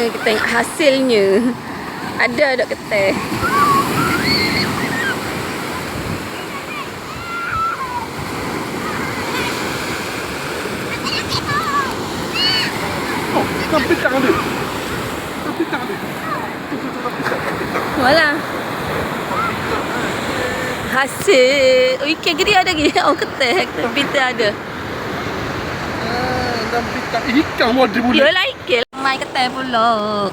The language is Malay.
Kita tengok hasilnya. Ada dok keteh. Oh, sampai tak ada. Sampai tak ada. Mana? Hasil. Oh, ikan gede ada lagi. Oh, keteh. Pita ada. Sampai tak ikan wadah boleh. Yalah ikan. Mai keteh pula.